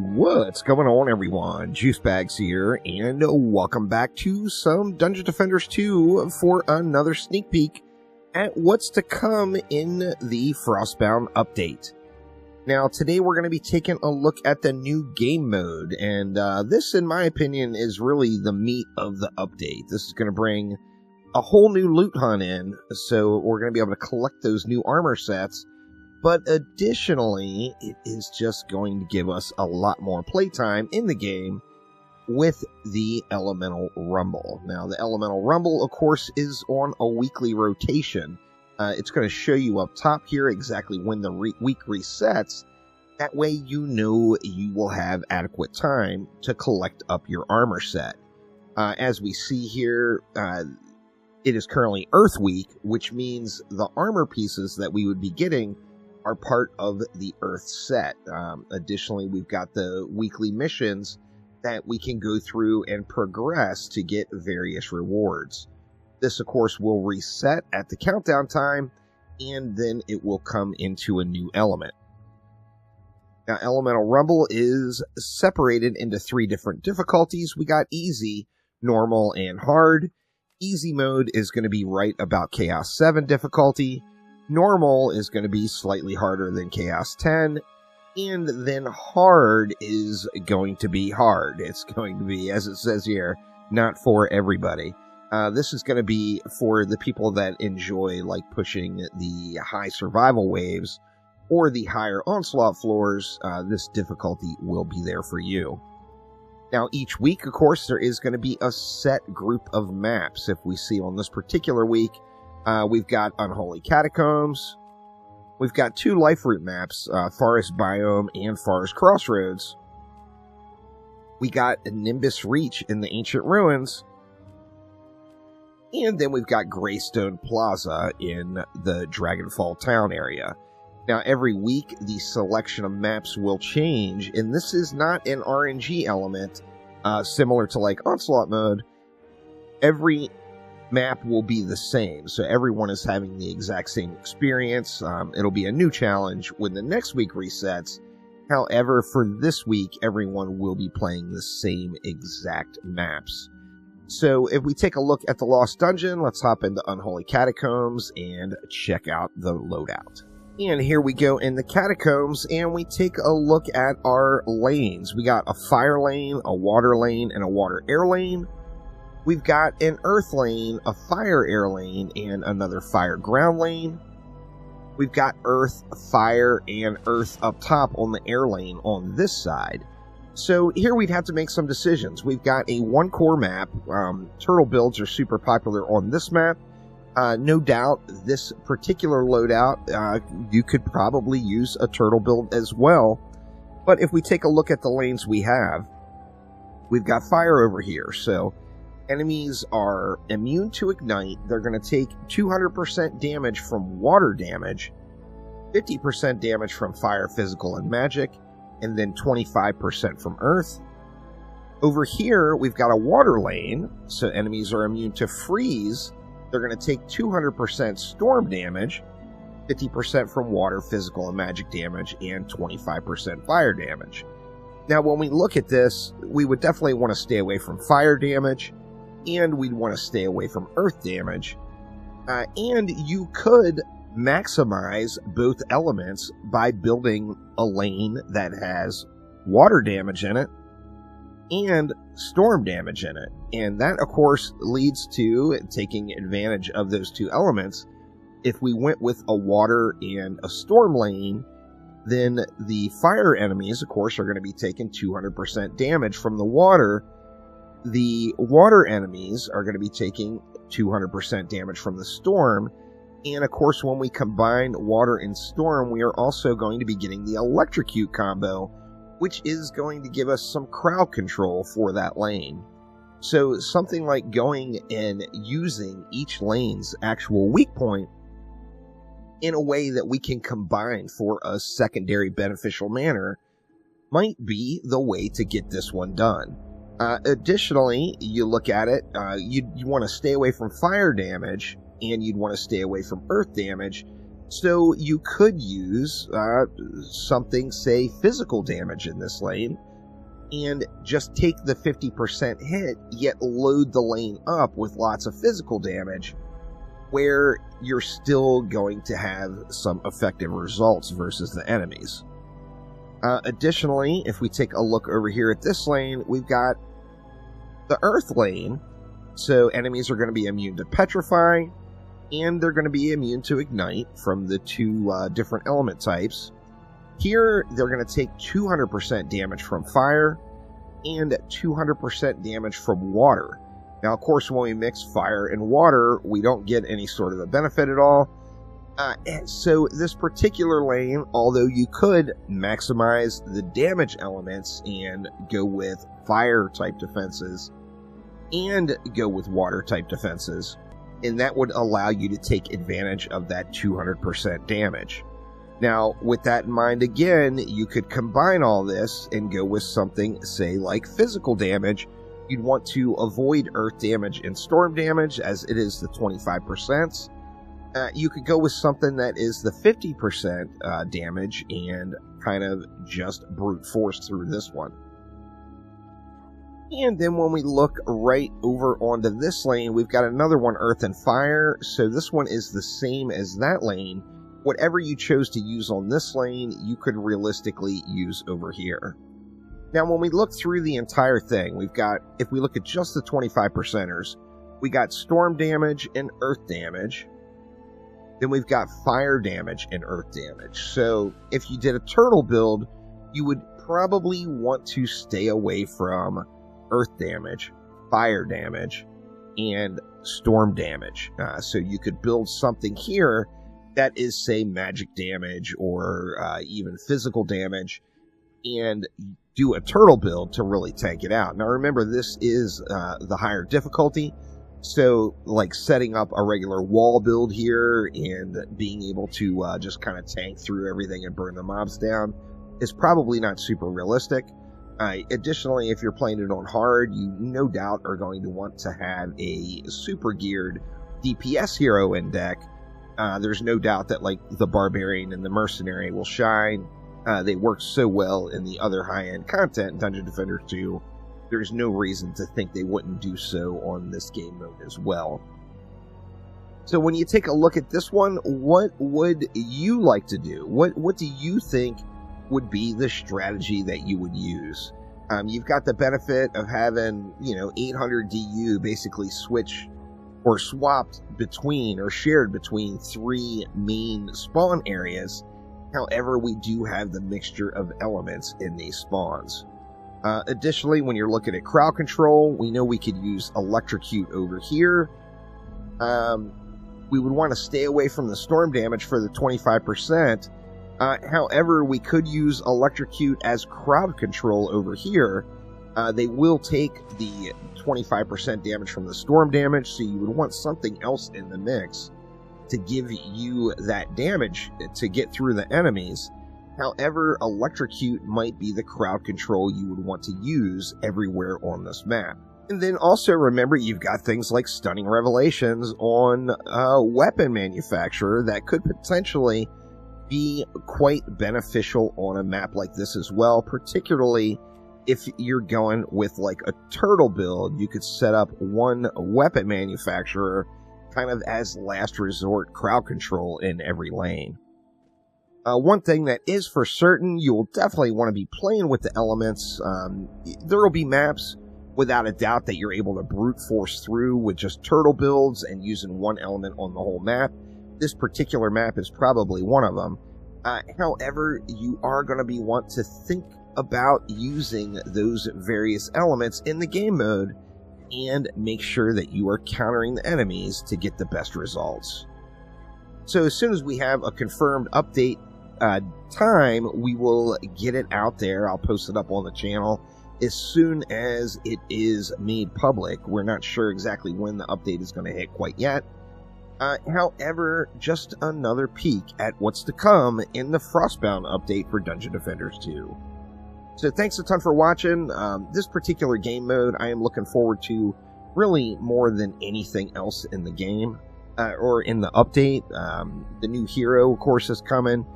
What's going on, everyone? Juicebags here, and welcome back to some Dungeon Defenders 2 for another sneak peek at what's to come in the Frostbound update. Now, today we're going to be taking a look at the new game mode, and this, in my opinion, is really the meat of the update. This is going to bring a whole new loot hunt in, so we're going to be able to collect those new armor sets. But additionally, it is just going to give us a lot more playtime in the game with the Elemental Rumble. Now, the Elemental Rumble, of course, is on a weekly rotation. It's going to show you up top here exactly when the week resets. That way you know you will have adequate time to collect up your armor set. As we see here, it is currently Earth Week, which means the armor pieces that we would be getting are part of the Earth set. Additionally, we've got the weekly missions that we can go through and progress to get various rewards. This, of course, will reset at the countdown time, and then it will come into a new element. Now, Elemental Rumble is separated into 3 different difficulties. We got Easy, Normal, and Hard. Easy mode is going to be right about Chaos 7 difficulty. Normal is going to be slightly harder than Chaos 10, and then Hard is going to be hard. It's going to be, as it says here, not for everybody. This is going to be for the people that enjoy like pushing the high survival waves or the higher onslaught floors. This difficulty will be there for you. Now, each week, of course, there is going to be a set group of maps. If we see on this particular week, we've got Unholy Catacombs. We've got 2 life route maps, Forest Biome and Forest Crossroads. We got Nimbus Reach in the Ancient Ruins. And then we've got Greystone Plaza in the Dragonfall Town area. Now, every week, the selection of maps will change, and this is not an RNG element, similar to like Onslaught mode. Every map will be the same, so everyone is having the exact same experience. It'll be a new challenge when the next week resets. However, for this week, everyone will be playing the same exact maps. So if we take a look at the Lost Dungeon, let's hop into Unholy Catacombs and check out the loadout. And here we go in the Catacombs, and we take a look at our lanes. We got a fire lane, a water lane, and a water air lane. We've got an earth lane, a fire air lane, and another fire ground lane. We've got earth, fire, and earth up top on the air lane on this side. So here we'd have to make some decisions. We've got a 1-core map. Turtle builds are super popular on this map. No doubt, this particular loadout, you could probably use a turtle build as well. But if we take a look at the lanes we have, we've got fire over here. So enemies are immune to ignite. They're going to take 200% damage from water damage, 50% damage from fire, physical, and magic, and then 25% from earth. Over here, we've got a water lane, so enemies are immune to freeze. They're going to take 200% storm damage, 50% from water, physical, and magic damage, and 25% fire damage. Now, when we look at this, we would definitely want to stay away from fire damage, and we'd want to stay away from earth damage. And you could maximize both elements by building a lane that has water damage in it and storm damage in it. And that, of course, leads to taking advantage of those 2 elements. If we went with a water and a storm lane, then the fire enemies, of course, are going to be taking 200% damage from the water. The water enemies are going to be taking 200% damage from the storm. And of course, when we combine water and storm, we are also going to be getting the electrocute combo, which is going to give us some crowd control for that lane. So something like going and using each lane's actual weak point in a way that we can combine for a secondary beneficial manner might be the way to get this one done. Additionally, you look at it, you want to stay away from fire damage, and you'd want to stay away from earth damage. So you could use something, say, physical damage in this lane, and just take the 50% hit, yet load the lane up with lots of physical damage, where you're still going to have some effective results versus the enemies. Additionally, if we take a look over here at this lane, we've got the Earth lane. So enemies are going to be immune to Petrify, and they're going to be immune to Ignite from the two different element types. Here, they're going to take 200% damage from Fire and 200% damage from Water. Now, of course, when we mix Fire and Water, we don't get any sort of a benefit at all. So this particular lane, although you could maximize the damage elements and go with Fire-type defenses and go with Water-type defenses, and that would allow you to take advantage of that 200% damage. Now, with that in mind, again, you could combine all this and go with something, say, like physical damage. You'd want to avoid earth damage and storm damage, as it is the 25%. You could go with something that is the 50% damage and kind of just brute force through this one. And then when we look right over onto this lane, we've got another one, Earth and Fire. So this one is the same as that lane. Whatever you chose to use on this lane, you could realistically use over here. Now, when we look through the entire thing, we've got, if we look at just the 25%ers, we got storm damage and earth damage. Then we've got fire damage and earth damage. So if you did a turtle build, you would probably want to stay away from earth damage, fire damage, and storm damage. So you could build something here that is, say, magic damage or even physical damage, and do a turtle build to really tank it out. Now remember, this is the higher difficulty, so like setting up a regular wall build here and being able to just kind of tank through everything and burn the mobs down is probably not super realistic. Additionally, if you're playing it on hard, you no doubt are going to want to have a super geared DPS hero in deck. There's no doubt that like the Barbarian and the Mercenary will shine. They work so well in the other high-end content, Dungeon Defenders 2. There's no reason to think they wouldn't do so on this game mode as well. So when you take a look at this one, what would you like to do? What do you think would be the strategy that you would use? You've got the benefit of having, 800 DU basically switch or swapped between or shared between 3 main spawn areas. However, we do have the mixture of elements in these spawns. Additionally, when you're looking at crowd control, we know we could use Electrocute over here. We would want to stay away from the storm damage for the 25%. However, we could use Electrocute as crowd control over here. They will take the 25% damage from the storm damage, so you would want something else in the mix to give you that damage to get through the enemies. However, Electrocute might be the crowd control you would want to use everywhere on this map. And then also remember, you've got things like Stunning Revelations on Weapon Manufacturer that could potentially be quite beneficial on a map like this as well, particularly if you're going with like a turtle build. You could set up one Weapon Manufacturer kind of as last resort crowd control in every lane. One thing that is for certain, you will definitely want to be playing with the elements. There will be maps, without a doubt, that you're able to brute force through with just turtle builds and using one element on the whole map. This particular map is probably one of them. However, you are going to want to think about using those various elements in the game mode and make sure that you are countering the enemies to get the best results. So as soon as we have a confirmed update time, we will get it out there. I'll post it up on the channel as soon as it is made public. We're not sure exactly when the update is going to hit quite yet. However, just another peek at what's to come in the Frostbound update for Dungeon Defenders 2. So thanks a ton for watching. This particular game mode I am looking forward to really more than anything else in the game. or in the update. The new hero, of course, is coming.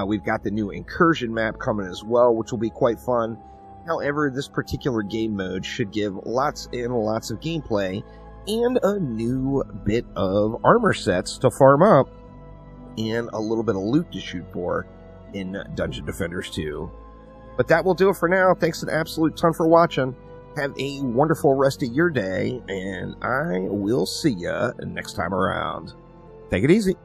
We've got the new incursion map coming as well, which will be quite fun. However, this particular game mode should give lots and lots of gameplay and a new bit of armor sets to farm up and a little bit of loot to shoot for in Dungeon Defenders 2. But that will do it for now. Thanks an absolute ton for watching. Have a wonderful rest of your day, and I will see ya next time around. Take it easy.